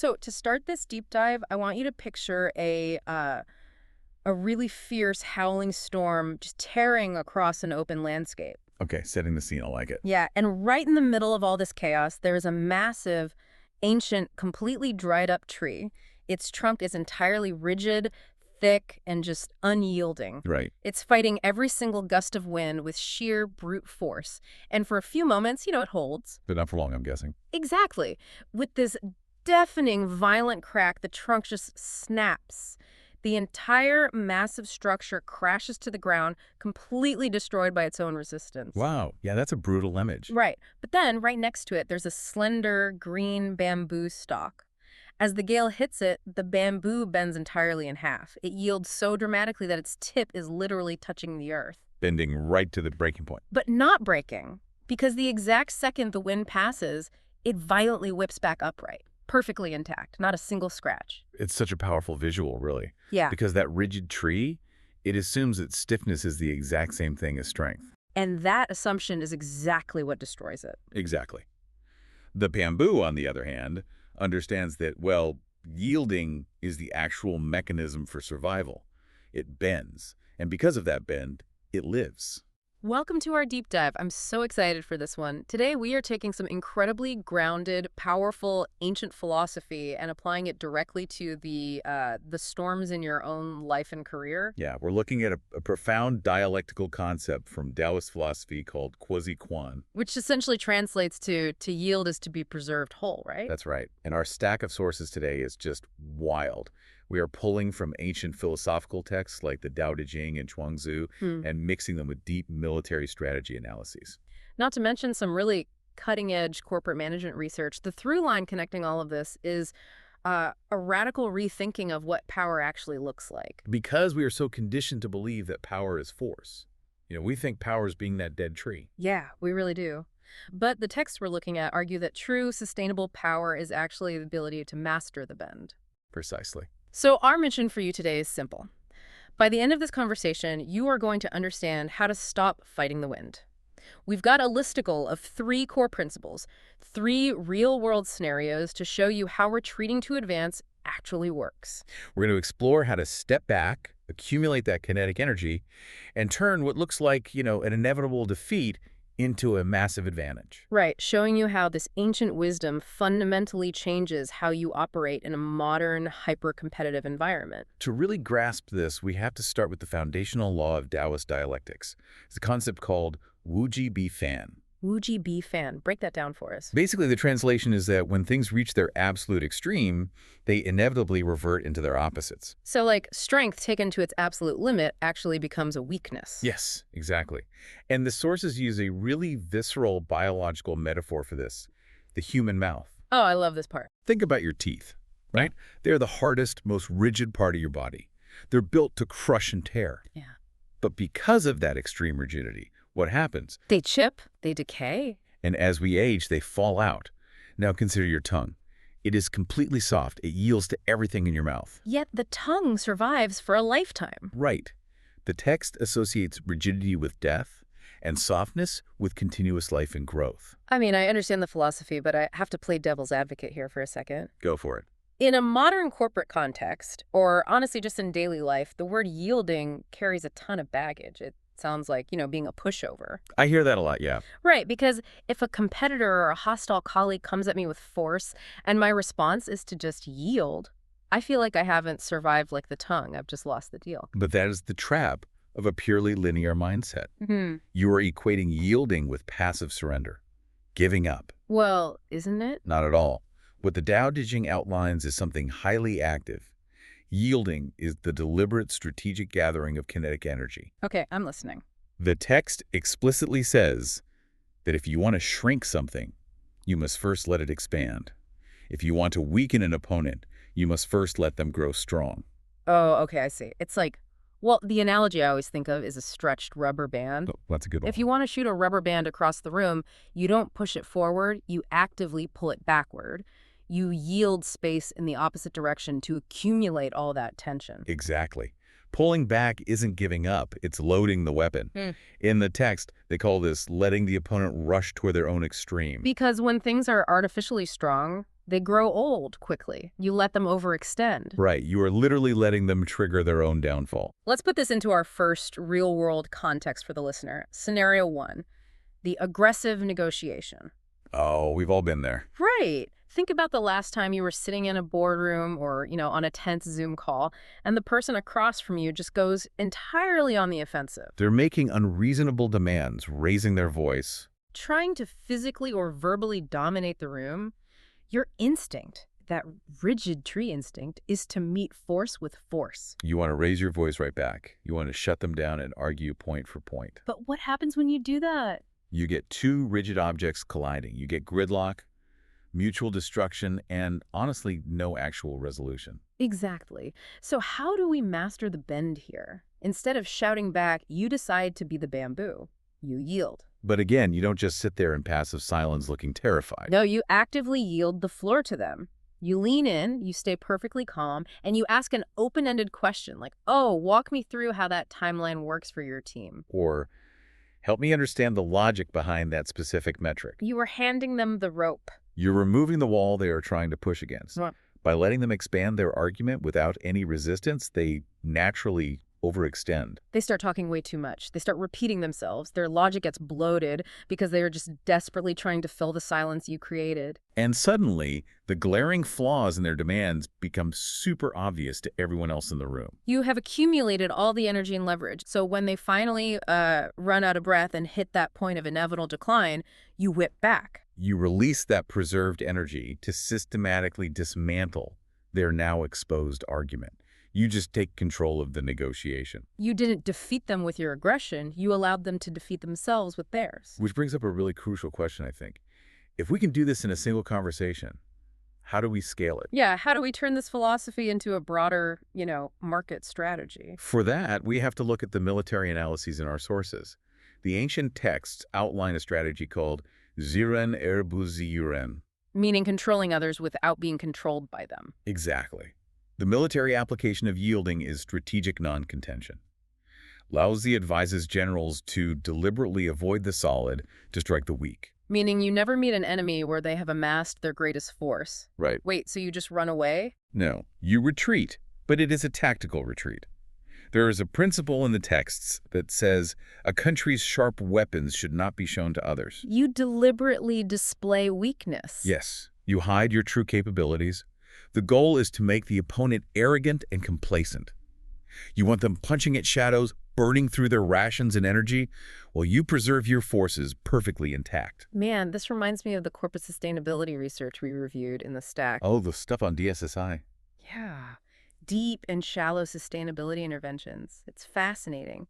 So to start this deep dive, I want you to picture a really fierce howling storm just tearing across an open landscape. Okay, setting the scene. I like it. Yeah, and right in the middle of all this chaos, there is a massive, ancient, completely dried up tree. Its trunk is entirely rigid, thick, and just unyielding. Right. It's fighting every single gust of wind with sheer brute force. And for a few moments, it holds. But not for long, I'm guessing. Exactly. With this deafening, violent crack, the trunk just snaps. The entire massive structure crashes to the ground, completely destroyed by its own resistance. Wow. Yeah, that's a brutal image. Right. But then, right next to it, there's a slender, green bamboo stalk. As the gale hits it, the bamboo bends entirely in half. It yields so dramatically that its tip is literally touching the earth. Bending right to the breaking point. But not breaking, because the exact second the wind passes, it violently whips back upright. Perfectly intact, not a single scratch. It's such a powerful visual, really. Yeah. Because that rigid tree, it assumes that stiffness is the exact same thing as strength. And that assumption is exactly what destroys it. Exactly. The bamboo, on the other hand, understands that, well, yielding is the actual mechanism for survival. It bends, and because of that bend, it lives. Welcome to our deep dive. I'm so excited for this one. Today, we are taking some incredibly grounded, powerful, ancient philosophy and applying it directly to the storms in your own life and career. Yeah, we're looking at a profound dialectical concept from Taoist philosophy called quasi-quan. Which essentially translates to yield is to be preserved whole, right? That's right. And our stack of sources today is just wild. We are pulling from ancient philosophical texts like the Tao Te Ching and Chuangzi and mixing them with deep military strategy analyses. Not to mention some really cutting-edge corporate management research. The through line connecting all of this is a radical rethinking of what power actually looks like. Because we are so conditioned to believe that power is force. We think power is being that dead tree. Yeah, we really do. But the texts we're looking at argue that true, sustainable power is actually the ability to master the bend. Precisely. So our mission for you today is simple. By the end of this conversation, you are going to understand how to stop fighting the wind. We've got a listicle of 3 core principles, 3 real-world scenarios to show you how retreating to advance actually works. We're going to explore how to step back, accumulate that kinetic energy, and turn what looks like, an inevitable defeat into a massive advantage. Right, showing you how this ancient wisdom fundamentally changes how you operate in a modern, hyper-competitive environment. To really grasp this, we have to start with the foundational law of Taoist dialectics. It's a concept called Wuji Bi Fan. Wuji Bi Fan. Break that down for us. Basically, the translation is that when things reach their absolute extreme, they inevitably revert into their opposites. So, like, strength taken to its absolute limit actually becomes a weakness. Yes, exactly. And the sources use a really visceral biological metaphor for this, the human mouth. Oh, I love this part. Think about your teeth, right? They're the hardest, most rigid part of your body. They're built to crush and tear. Yeah. But because of that extreme rigidity, what happens? They chip, they decay. And as we age, they fall out. Now consider your tongue. It is completely soft. It yields to everything in your mouth. Yet the tongue survives for a lifetime. Right. The text associates rigidity with death and softness with continuous life and growth. I mean, I understand the philosophy, but I have to play devil's advocate here for a second. Go for it. In a modern corporate context, or honestly just in daily life, the word yielding carries a ton of baggage. It sounds like, being a pushover. I hear that a lot, yeah. Right, because if a competitor or a hostile colleague comes at me with force and my response is to just yield, I feel like I haven't survived like the tongue. I've just lost the deal. But that is the trap of a purely linear mindset. Mm-hmm. You are equating yielding with passive surrender, giving up. Well, isn't it? Not at all. What the Tao Te Ching outlines is something highly active. Yielding is the deliberate strategic gathering of kinetic energy. Okay, I'm listening. The text explicitly says that if you want to shrink something, you must first let it expand. If you want to weaken an opponent, you must first let them grow strong. Oh, okay, I see. It's like, well, the analogy I always think of is a stretched rubber band. Oh, that's a good one. If you want to shoot a rubber band across the room, you don't push it forward, you actively pull it backward. You yield space in the opposite direction to accumulate all that tension. Exactly. Pulling back isn't giving up, it's loading the weapon. In the text, they call this letting the opponent rush toward their own extreme. Because when things are artificially strong, They grow old quickly. You let them overextend. Right, you are literally letting them trigger their own downfall. Let's put this into our first real-world context for the listener. Scenario 1, the aggressive negotiation. Oh, we've all been there. Right. Think about the last time you were sitting in a boardroom or, on a tense Zoom call, and the person across from you just goes entirely on the offensive, They're making unreasonable demands, raising their voice. trying to physically or verbally dominate the room. Your instinct, that rigid tree instinct, is to meet force with force. You want to raise your voice right back. You want to shut them down and argue point for point. But what happens when you do that? You get two rigid objects colliding. You get gridlock, mutual destruction, and honestly, no actual resolution. Exactly. So how do we master the bend here? Instead of shouting back, you decide to be the bamboo. You yield. But again, you don't just sit there in passive silence looking terrified. No, you actively yield the floor to them. You lean in, you stay perfectly calm, and you ask an open-ended question like, oh, walk me through how that timeline works for your team. Or, help me understand the logic behind that specific metric. You are handing them the rope. You're removing the wall they are trying to push against. Right. By letting them expand their argument without any resistance, they naturally overextend. They start talking way too much. They start repeating themselves. Their logic gets bloated because they are just desperately trying to fill the silence you created. And suddenly, the glaring flaws in their demands become super obvious to everyone else in the room. You have accumulated all the energy and leverage. So when they finally run out of breath and hit that point of inevitable decline, you whip back. You release that preserved energy to systematically dismantle their now exposed argument. You just take control of the negotiation. You didn't defeat them with your aggression. You allowed them to defeat themselves with theirs. Which brings up a really crucial question, I think. If we can do this in a single conversation, how do we scale it? Yeah, how do we turn this philosophy into a broader, market strategy? For that, we have to look at the military analyses in our sources. The ancient texts outline a strategy called Ziren Erbuziren. Meaning controlling others without being controlled by them. Exactly. The military application of yielding is strategic non-contention. Laozi advises generals to deliberately avoid the solid to strike the weak. Meaning you never meet an enemy where they have amassed their greatest force. Right. Wait, so you just run away? No, you retreat, but it is a tactical retreat. There is a principle in the texts that says a country's sharp weapons should not be shown to others. You deliberately display weakness. Yes, you hide your true capabilities. The goal is to make the opponent arrogant and complacent. You want them punching at shadows, burning through their rations and energy, while you preserve your forces perfectly intact. Man, this reminds me of the corporate sustainability research we reviewed in the stack. Oh, the stuff on DSSI. Yeah. Deep and shallow sustainability interventions. It's fascinating.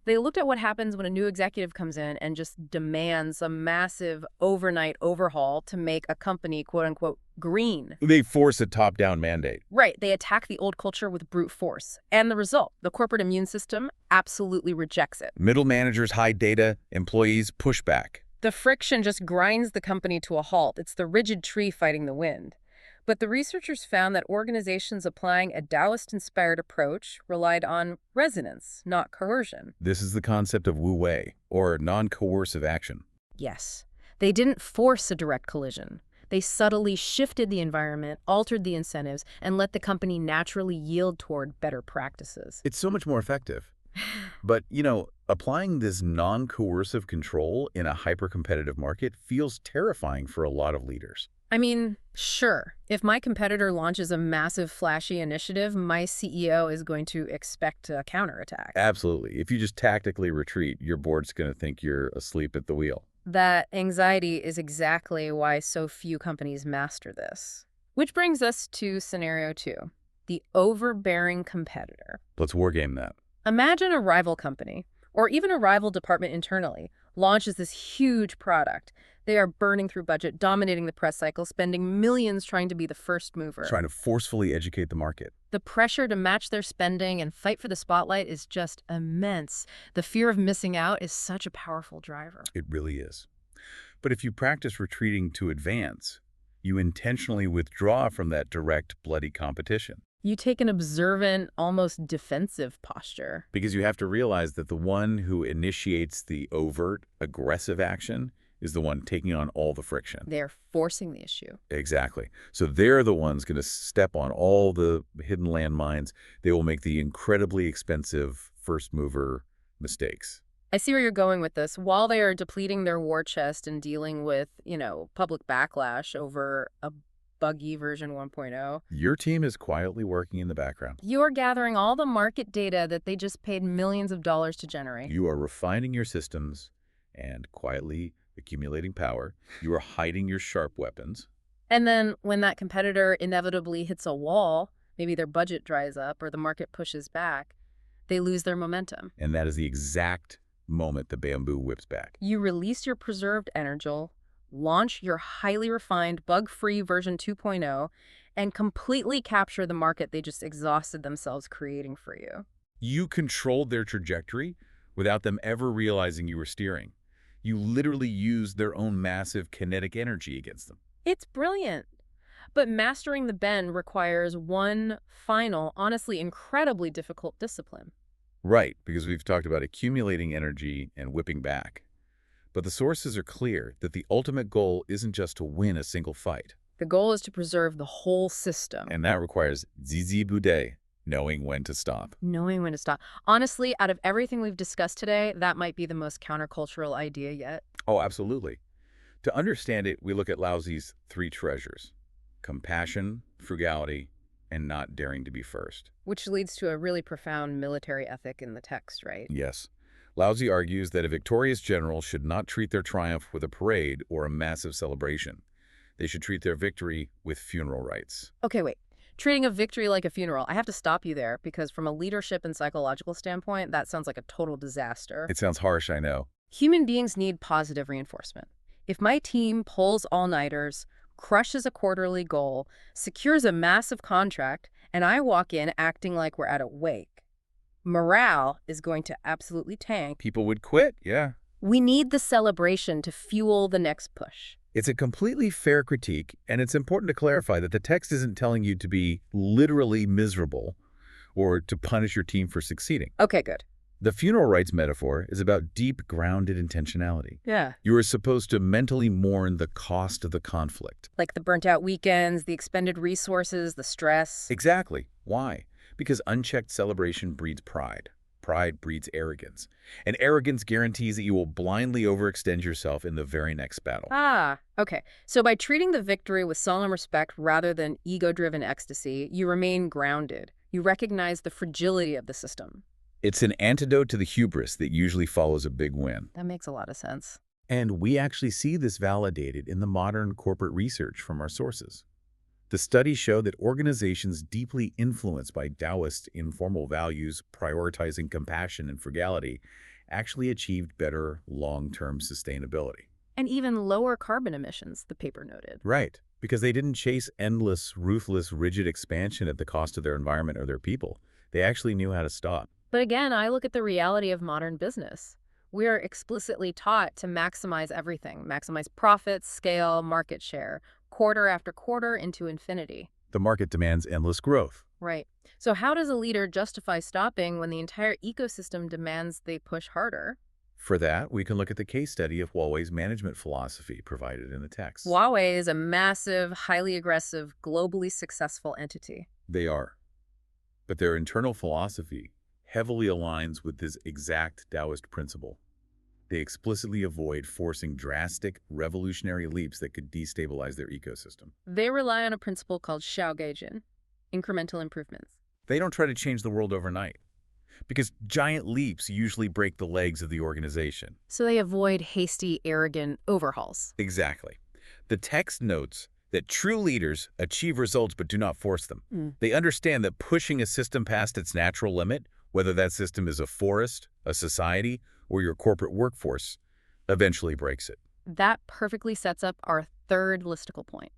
They looked at what happens when a new executive comes in and just demands a massive overnight overhaul to make a company, quote unquote, green. They force a top-down mandate. Right. They attack the old culture with brute force. And the result, the corporate immune system absolutely rejects it. Middle managers hide data, employees push back. The friction just grinds the company to a halt. It's the rigid tree fighting the wind. But the researchers found that organizations applying a Taoist-inspired approach relied on resonance, not coercion. This is the concept of wu wei, or non-coercive action. Yes. They didn't force a direct collision. They subtly shifted the environment, altered the incentives, and let the company naturally yield toward better practices. It's so much more effective. But, applying this non-coercive control in a hyper-competitive market feels terrifying for a lot of leaders. I mean, sure, if my competitor launches a massive, flashy initiative, my CEO is going to expect a counterattack. Absolutely. If you just tactically retreat, your board's going to think you're asleep at the wheel. That anxiety is exactly why so few companies master this. Which brings us to scenario 2, the overbearing competitor. Let's wargame that. Imagine a rival company, or even a rival department internally, launches this huge product. They are burning through budget, dominating the press cycle, spending millions trying to be the first mover. Trying to forcefully educate the market. The pressure to match their spending and fight for the spotlight is just immense. The fear of missing out is such a powerful driver. It really is. But if you practice retreating to advance, you intentionally withdraw from that direct, bloody competition. You take an observant, almost defensive posture. Because you have to realize that the one who initiates the overt, aggressive action is the one taking on all the friction. They're forcing the issue. Exactly. So they're the ones going to step on all the hidden landmines. They will make the incredibly expensive first mover mistakes. I see where you're going with this. While they are depleting their war chest and dealing with, public backlash over a buggy version 1.0, Your team is quietly working in the background. you're gathering all the market data that they just paid millions of dollars to generate. You are refining your systems and quietly accumulating power. You are hiding your sharp weapons. And then when that competitor inevitably hits a wall, maybe their budget dries up or the market pushes back, they lose their momentum. And that is the exact moment the bamboo whips back. You release your preserved energy, launch your highly refined, bug-free version 2.0, and completely capture the market they just exhausted themselves creating for you. You controlled their trajectory without them ever realizing you were steering. You literally used their own massive kinetic energy against them. It's brilliant. But mastering the bend requires one final, honestly incredibly difficult discipline. Right, because we've talked about accumulating energy and whipping back. But the sources are clear that the ultimate goal isn't just to win a single fight. The goal is to preserve the whole system. And that requires zizi bude, knowing when to stop. Knowing when to stop. Honestly, out of everything we've discussed today, that might be the most countercultural idea yet. Oh, absolutely. To understand it, we look at Laozi's 3 treasures: compassion, frugality, and not daring to be first. Which leads to a really profound military ethic in the text, right? Yes. Laozi argues that a victorious general should not treat their triumph with a parade or a massive celebration. They should treat their victory with funeral rites. Okay, wait. Treating a victory like a funeral. I have to stop you there because from a leadership and psychological standpoint, that sounds like a total disaster. It sounds harsh, I know. Human beings need positive reinforcement. If my team pulls all-nighters, crushes a quarterly goal, secures a massive contract, and I walk in acting like we're at a wake, morale is going to absolutely tank. People would quit, yeah. We need the celebration to fuel the next push. It's a completely fair critique, and it's important to clarify that the text isn't telling you to be literally miserable or to punish your team for succeeding. Okay, good. The funeral rites metaphor is about deep, grounded intentionality. Yeah. You are supposed to mentally mourn the cost of the conflict. Like the burnt-out weekends, the expended resources, the stress. Exactly. Why? Because unchecked celebration breeds pride. Pride breeds arrogance. And arrogance guarantees that you will blindly overextend yourself in the very next battle. Ah, okay. So by treating the victory with solemn respect rather than ego-driven ecstasy, you remain grounded. You recognize the fragility of the system. It's an antidote to the hubris that usually follows a big win. That makes a lot of sense. And we actually see this validated in the modern corporate research from our sources. The studies show that organizations deeply influenced by Taoist informal values prioritizing compassion and frugality actually achieved better long-term sustainability. And even lower carbon emissions, the paper noted. Right, because they didn't chase endless, ruthless, rigid expansion at the cost of their environment or their people. They actually knew how to stop. But again, I look at the reality of modern business. We are explicitly taught to maximize everything, maximize profits, scale, market share, quarter after quarter into infinity. The market demands endless growth. Right. So how does a leader justify stopping when the entire ecosystem demands they push harder? For that, we can look at the case study of Huawei's management philosophy provided in the text. Huawei is a massive, highly aggressive, globally successful entity. They are. But their internal philosophy heavily aligns with this exact Taoist principle. They explicitly avoid forcing drastic, revolutionary leaps that could destabilize their ecosystem. They rely on a principle called Xiaogaijin, incremental improvements. They don't try to change the world overnight, because giant leaps usually break the legs of the organization. So they avoid hasty, arrogant overhauls. Exactly. The text notes that true leaders achieve results but do not force them. They understand that pushing a system past its natural limit, whether that system is a forest, a society, or your corporate workforce, eventually breaks it. That perfectly sets up our third listicle point.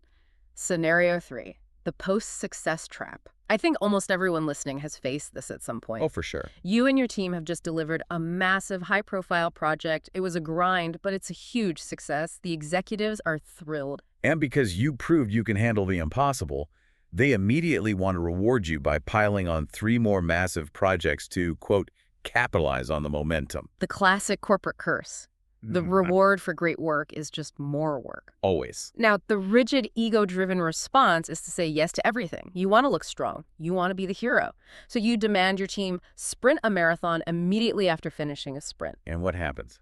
Scenario 3, the post-success trap. I think almost everyone listening has faced this at some point. Oh, for sure. You and your team have just delivered a massive, high-profile project. It was a grind, but it's a huge success. The executives are thrilled. And because you proved you can handle the impossible, they immediately want to reward you by piling on 3 more massive projects to, quote, capitalize on the momentum. The classic corporate curse. The reward for great work is just more work. Always. Now, the rigid, ego-driven response is to say yes to everything. You want to look strong. You want to be the hero. So you demand your team sprint a marathon immediately after finishing a sprint. And what happens?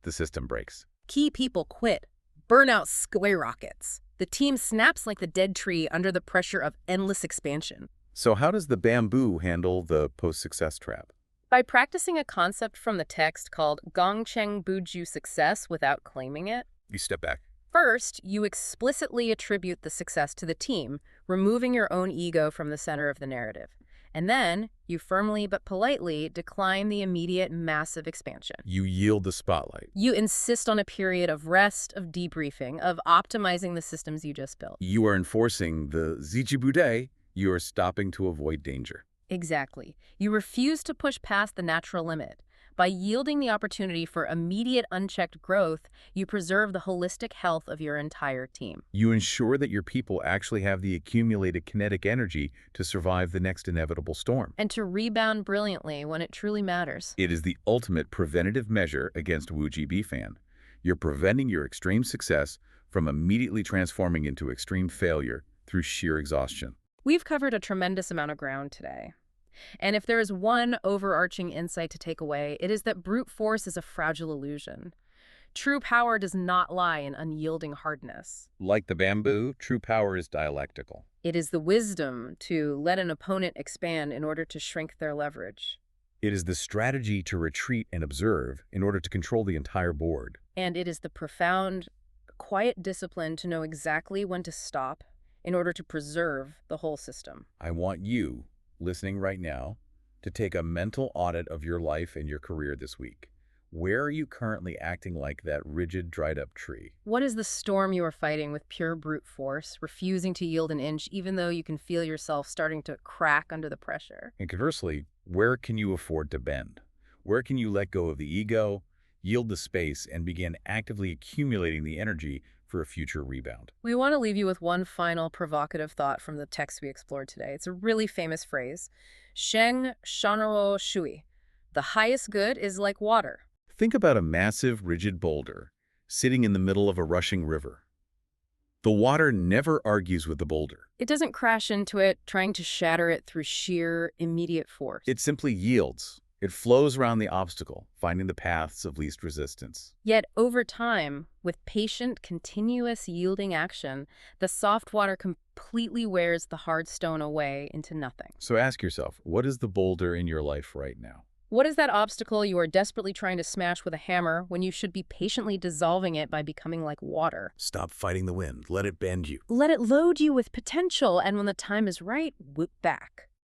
The system breaks. Key people quit. Burnout skyrockets. The team snaps like the dead tree under the pressure of endless expansion. So how does the bamboo handle the post-success trap? By practicing a concept from the text called Gongcheng Buju success without claiming it. You step back. First, you explicitly attribute the success to the team, removing your own ego from the center of the narrative. And then, you firmly but politely decline the immediate massive expansion. You yield the spotlight. You insist on a period of rest, of debriefing, of optimizing the systems you just built. You are enforcing the zichibude. You are stopping to avoid danger. Exactly. You refuse to push past the natural limit. By yielding the opportunity for immediate unchecked growth, you preserve the holistic health of your entire team. You ensure that your people actually have the accumulated kinetic energy to survive the next inevitable storm. And to rebound brilliantly when it truly matters. It is the ultimate preventative measure against Wu-Ji Fan. You're preventing your extreme success from immediately transforming into extreme failure through sheer exhaustion. We've covered a tremendous amount of ground today. And if there is one overarching insight to take away, it is that brute force is a fragile illusion. True power does not lie in unyielding hardness. Like the bamboo, true power is dialectical. It is the wisdom to let an opponent expand in order to shrink their leverage. It is the strategy to retreat and observe in order to control the entire board. And it is the profound, quiet discipline to know exactly when to stop in order to preserve the whole system. I want you, listening right now, to take a mental audit of your life and your career this week. Where are you currently acting like that rigid, dried-up tree? What is the storm you are fighting with pure brute force, refusing to yield an inch even though you can feel yourself starting to crack under the pressure? And conversely, where can you afford to bend? Where can you let go of the ego, yield the space, and begin actively accumulating the energy for a future rebound? We want to leave you with one final provocative thought from the text we explored today. It's a really famous phrase. Sheng Shanro Shui. The highest good is like water. Think about a massive, rigid boulder sitting in the middle of a rushing river. The water never argues with the boulder. It doesn't crash into it, trying to shatter it through sheer, immediate force. It simply yields. It flows around the obstacle, finding the paths of least resistance. Yet, over time, with patient, continuous yielding action, the soft water completely wears the hard stone away into nothing. So ask yourself, what is the boulder in your life right now? What is that obstacle you are desperately trying to smash with a hammer when you should be patiently dissolving it by becoming like water? Stop fighting the wind. Let it bend you. Let it load you with potential, and when the time is right, whoop back.